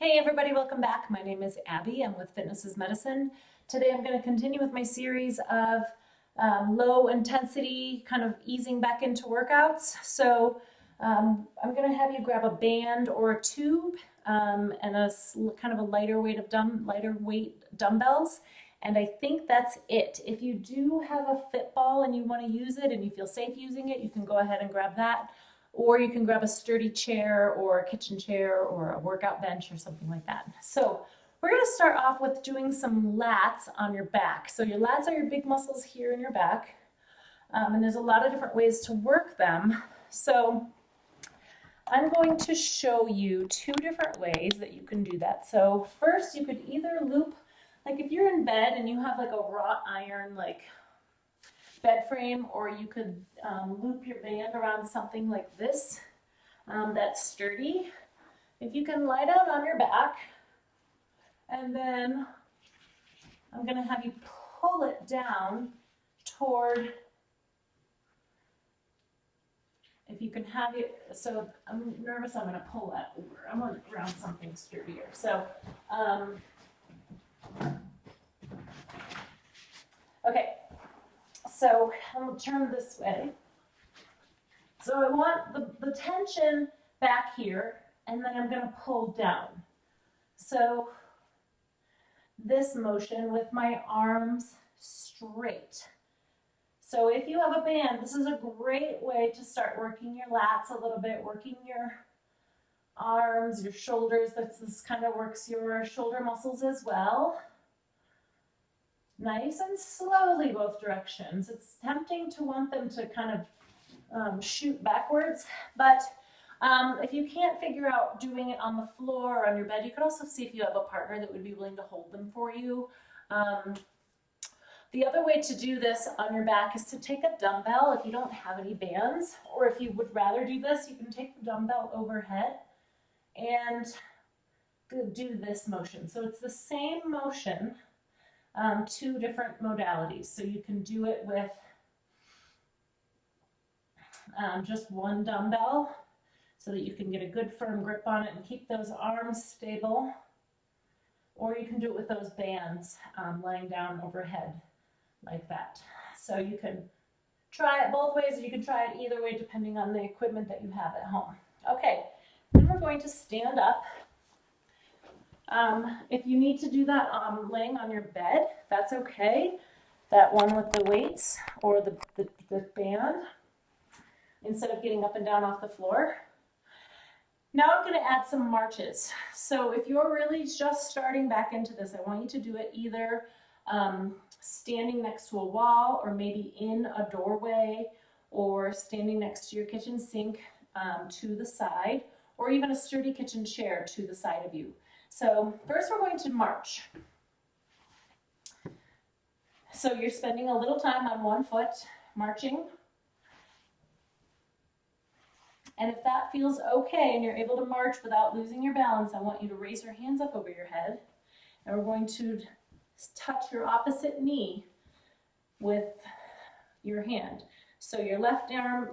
Hey everybody, welcome back. My name is Abby. I'm with Fitness is Medicine. Today I'm going to continue with my series of low intensity, kind of easing back into workouts. So I'm going to have you grab a band or a tube and a kind of a lighter weight dumbbells. And I think that's it. If you do have a fit ball and you want to use it and you feel safe using it, you can go ahead and grab that. Or you can grab a sturdy chair or a kitchen chair or a workout bench or something like that. So we're going to start off with doing some lats on your back. So your lats are your big muscles here in your back. And there's a lot of different ways to work them. So I'm going to show you two different ways that you can do that. So first you could either loop, like if you're in bed and you have like a wrought iron bed frame, or you could loop your band around something like this that's sturdy. If you can lie down on your back, and then I'm going to have you pull it down toward, if you can have it, so I'm nervous I'm going to pull that over. I'm going to around something sturdier. So, okay. So I'm going to turn this way. So I want the tension back here, and then I'm going to pull down. So this motion with my arms straight. So if you have a band, this is a great way to start working your lats a little bit, working your arms, your shoulders. This kind of works your shoulder muscles as well. Nice and slowly both directions. It's tempting to want them to kind of shoot backwards, but if you can't figure out doing it on the floor or on your bed, you could also see if you have a partner that would be willing to hold them for you. The other way to do this on your back is to take a dumbbell if you don't have any bands, or if you would rather do this, you can take the dumbbell overhead and do this motion. So it's the same motion, two different modalities. So you can do it with just one dumbbell so that you can get a good firm grip on it and keep those arms stable. Or you can do it with those bands lying down overhead like that. So you can try it both ways, or you can try it either way depending on the equipment that you have at home. Okay, then we're going to stand up. If you need to do that laying on your bed, that's okay. That one with the weights or the band, instead of getting up and down off the floor. Now I'm going to add some marches. So if you're really just starting back into this, I want you to do it either standing next to a wall, or maybe in a doorway, or standing next to your kitchen sink to the side, or even a sturdy kitchen chair to the side of you. So first we're going to march. So you're spending a little time on one foot marching. And if that feels okay and you're able to march without losing your balance, I want you to raise your hands up over your head. And we're going to touch your opposite knee with your hand. So your left arm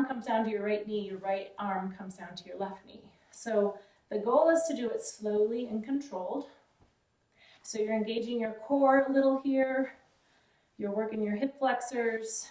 comes down to your right knee, your right arm comes down to your left knee. So the goal is to do it slowly and controlled. So you're engaging your core a little here. You're working your hip flexors.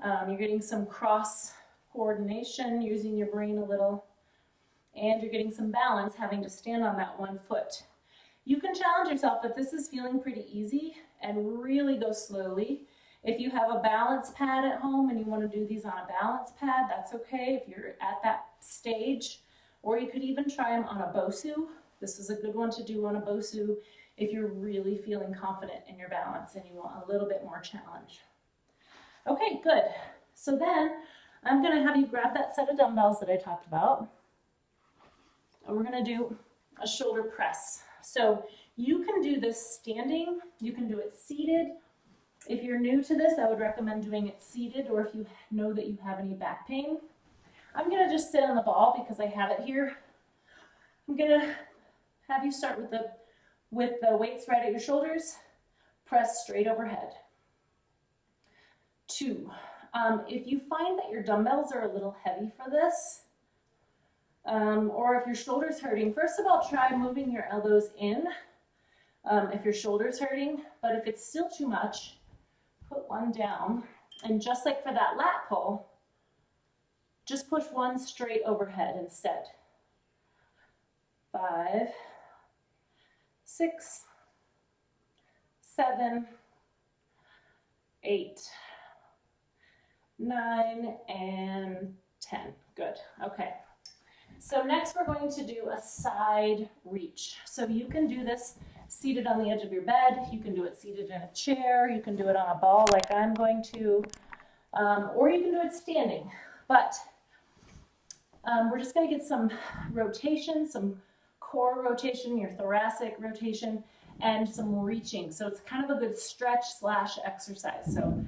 You're getting some cross coordination, using your brain a little. And you're getting some balance, having to stand on that one foot. You can challenge yourself if this is feeling pretty easy and really go slowly. If you have a balance pad at home and you want to do these on a balance pad, that's okay if you're at that stage. Or you could even try them on a BOSU. This is a good one to do on a BOSU if you're really feeling confident in your balance and you want a little bit more challenge. Okay, good. So then I'm going to have you grab that set of dumbbells that I talked about, and we're going to do a shoulder press. So you can do this standing, you can do it seated. If you're new to this, I would recommend doing it seated, or if you know that you have any back pain. I'm going to just sit on the ball because I have it here. I'm going to have you start with the weights right at your shoulders, press straight overhead. 2. If you find that your dumbbells are a little heavy for this, Or if your shoulder's hurting, first of all, try moving your elbows in if your shoulder's hurting. But if it's still too much, put one down. And just like for that lat pull, just push one straight overhead instead. 5, 6, 7, 8, 9, and 10. Good. Okay. So next we're going to do a side reach. So you can do this seated on the edge of your bed. You can do it seated in a chair. You can do it on a ball like I'm going to, or you can do it standing. But we're just going to get some rotation, some core rotation, your thoracic rotation, and some reaching. So it's kind of a good stretch / exercise. So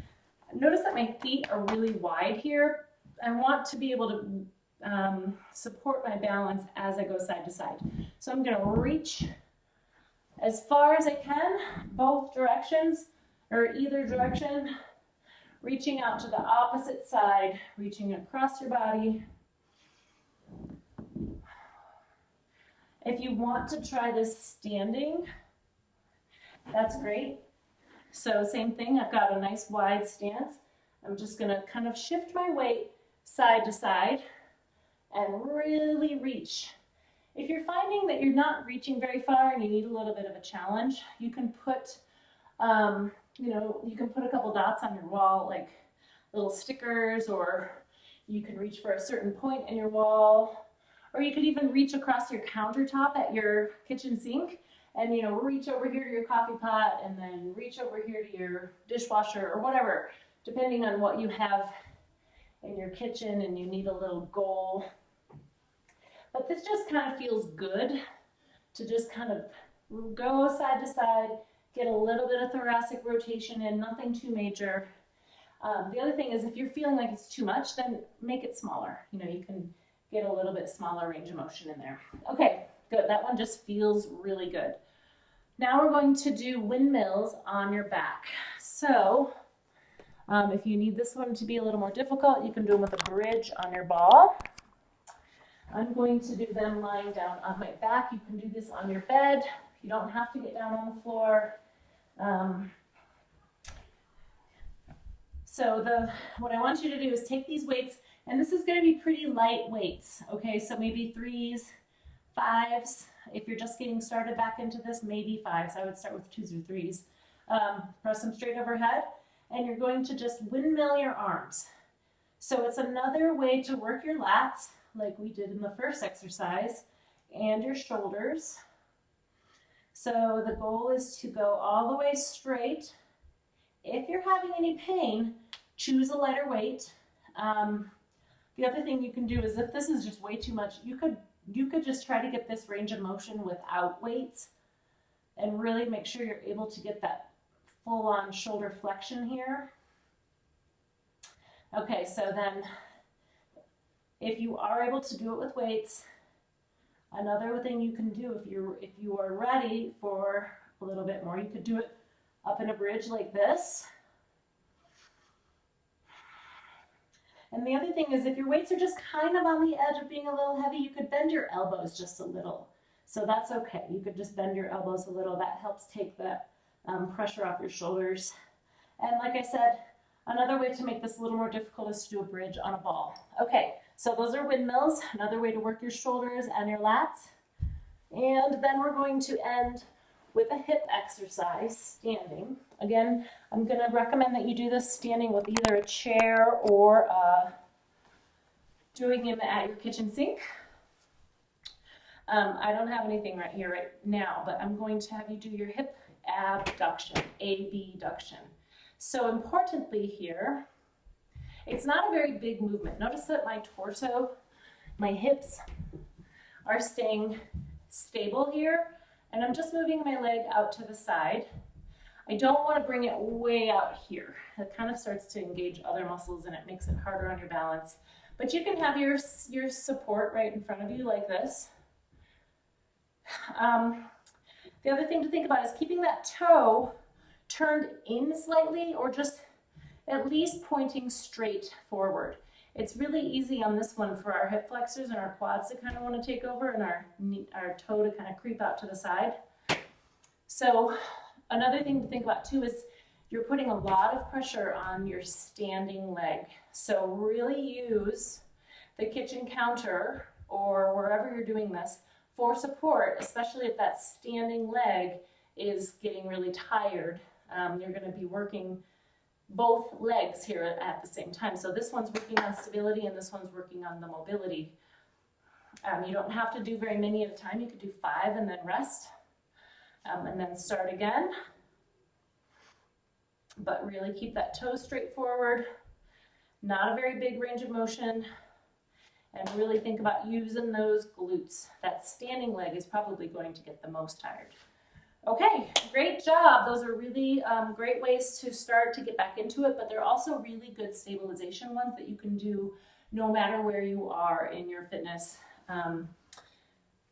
notice that my feet are really wide here. I want to be able to support my balance as I go side to side. So I'm going to reach as far as I can, both directions, or either direction, reaching out to the opposite side, reaching across your body. If you want to try this standing, that's great. So same thing, I've got a nice wide stance. I'm just going to kind of shift my weight side to side and really reach. If you're finding that you're not reaching very far and you need a little bit of a challenge, you can put, you can put a couple dots on your wall, like little stickers, or you can reach for a certain point in your wall, or you could even reach across your countertop at your kitchen sink and, reach over here to your coffee pot and then reach over here to your dishwasher or whatever, depending on what you have in your kitchen and you need a little goal. But this just kind of feels good to just kind of go side to side, get a little bit of thoracic rotation in, nothing too major. The other thing is if you're feeling like it's too much, then make it smaller. You can get a little bit smaller range of motion in there. Okay, good. That one just feels really good. Now we're going to do windmills on your back. So if you need this one to be a little more difficult, you can do them with a bridge on your ball. I'm going to do them lying down on my back. You can do this on your bed. You don't have to get down on the floor. What I want you to do is take these weights, and this is going to be pretty light weights, okay? So maybe 3s, 5s. If you're just getting started back into this, maybe 5s. I would start with 2s or 3s. Press them straight overhead, and you're going to just windmill your arms. So it's another way to work your lats, like we did in the first exercise, and your shoulders. So the goal is to go all the way straight. If you're having any pain, choose a lighter weight. The other thing you can do is if this is just way too much, you could just try to get this range of motion without weights and really make sure you're able to get that full-on shoulder flexion here. Okay, so then if you are able to do it with weights, another thing you can do if you are ready for a little bit more, you could do it up in a bridge like this. And the other thing is if your weights are just kind of on the edge of being a little heavy, you could bend your elbows just a little. So that's okay. You could just bend your elbows a little. That helps take the pressure off your shoulders. And like I said, another way to make this a little more difficult is to do a bridge on a ball. Okay, so those are windmills, another way to work your shoulders and your lats. And then we're going to end with a hip exercise, standing. Again, I'm going to recommend that you do this standing with either a chair or doing it at your kitchen sink. I don't have anything right here right now, but I'm going to have you do your hip abduction, abduction. So importantly here, it's not a very big movement. Notice that my torso, my hips are staying stable here, and I'm just moving my leg out to the side. I don't want to bring it way out here. It kind of starts to engage other muscles and it makes it harder on your balance. But you can have your support right in front of you like this. The other thing to think about is keeping that toe turned in slightly or just at least pointing straight forward. It's really easy on this one for our hip flexors and our quads to kind of want to take over and our toe to kind of creep out to the side. So another thing to think about too is you're putting a lot of pressure on your standing leg. So really use the kitchen counter or wherever you're doing this for support, especially if that standing leg is getting really tired. You're going to be working both legs here at the same time. So this one's working on stability and this one's working on the mobility. You don't have to do very many at a time. You could do 5 and then rest, and then start again. But really keep that toe straight forward, not a very big range of motion, and really think about using those glutes. That standing leg is probably going to get the most tired. Okay, great job. Those are really great ways to start to get back into it, but they're also really good stabilization ones that you can do no matter where you are in your fitness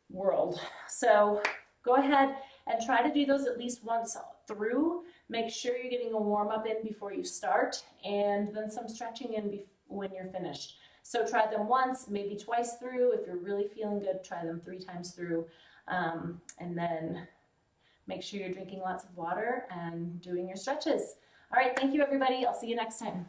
world. So go ahead and try to do those at least once through. Make sure you're getting a warm up in before you start, and then some stretching in when you're finished. So try them once, maybe twice through. If you're really feeling good, try them 3 times through, and then make sure you're drinking lots of water and doing your stretches. All right, thank you everybody. I'll see you next time.